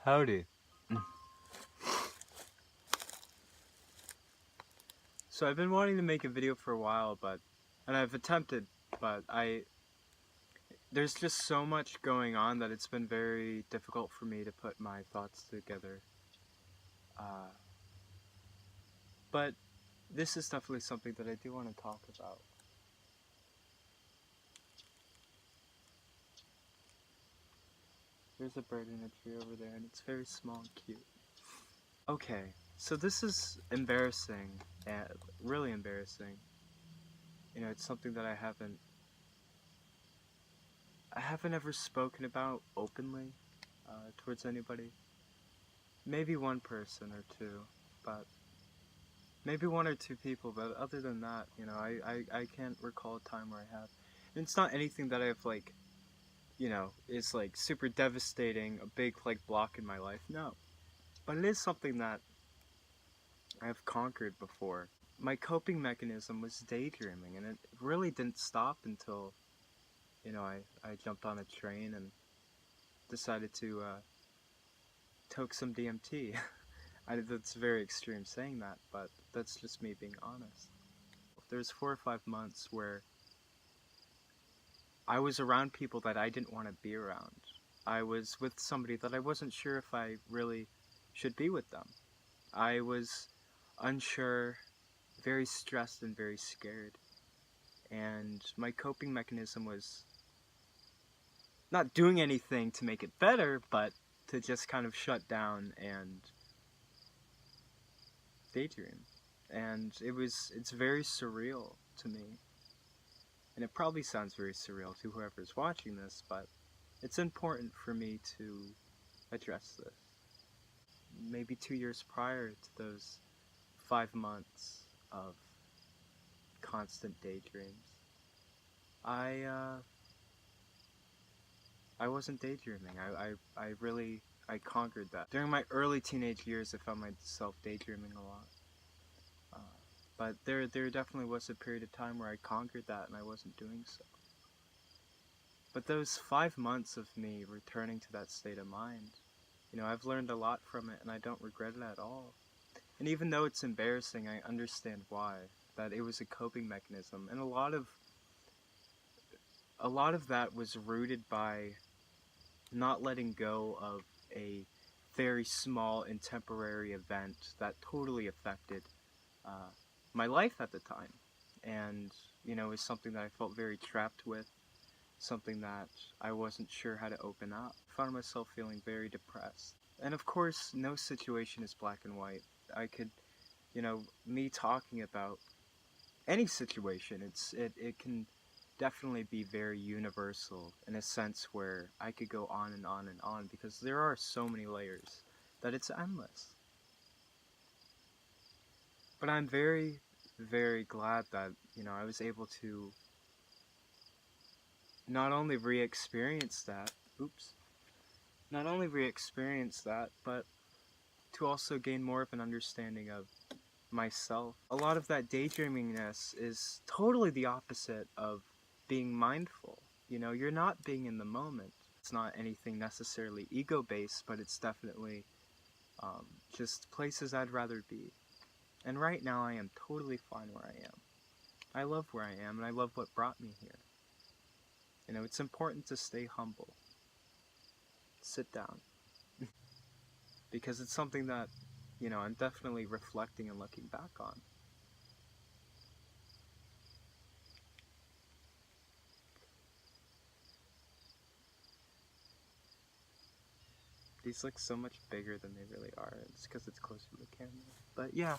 Howdy. So I've been wanting to make a video for a while, and I've attempted, but there's just so much going on that it's been very difficult for me to put my thoughts together. But this is definitely something that I do want to talk about. There's a bird in a tree over there, and it's very small and cute. Okay, so this is embarrassing, really embarrassing. You know, it's something that I haven't ever spoken about openly towards anybody. Maybe one person or two, but maybe one or two people, but other than that, you know, I can't recall a time where I have. And it's not anything that I've, like, you know, is, like, super devastating, a big, like, block in my life, no. But it is something that I've conquered before. My coping mechanism was daydreaming, and it really didn't stop until, you know, I jumped on a train and decided to toke some DMT. That's very extreme saying that, but that's just me being honest. There's 4 or 5 months where I was around people that I didn't want to be around. I was with somebody that I wasn't sure if I really should be with them. I was unsure, very stressed and very scared. And my coping mechanism was not doing anything to make it better, but to just kind of shut down and daydream. And it's very surreal to me. And it probably sounds very surreal to whoever's watching this, but it's important for me to address this. Maybe 2 years prior to those 5 months of constant daydreams, I wasn't daydreaming. I conquered that. During my early teenage years, I found myself daydreaming a lot. But there definitely was a period of time where I conquered that and I wasn't doing so. But those 5 months of me returning to that state of mind, you know, I've learned a lot from it and I don't regret it at all. And even though it's embarrassing, I understand why. That it was a coping mechanism. And a lot of that was rooted by not letting go of a very small and temporary event that totally affected my life at the time. And, you know, it was something that I felt very trapped with, something that I wasn't sure how to open up. I found myself feeling very depressed. And of course, no situation is black and white. I could, you know, me talking about any situation, it can definitely be very universal in a sense where I could go on and on and on because there are so many layers that it's endless. But I'm very, very glad that, you know, I was able to not only re-experience that, but to also gain more of an understanding of myself. A lot of that daydreamingness is totally the opposite of being mindful. You know, you're not being in the moment. It's not anything necessarily ego-based, but it's definitely just places I'd rather be. And right now I am totally fine where I am. I love where I am, and I love what brought me here. You know, it's important to stay humble. Sit down. Because it's something that, you know, I'm definitely reflecting and looking back on. These look so much bigger than they really are. It's because it's closer to the camera. But yeah.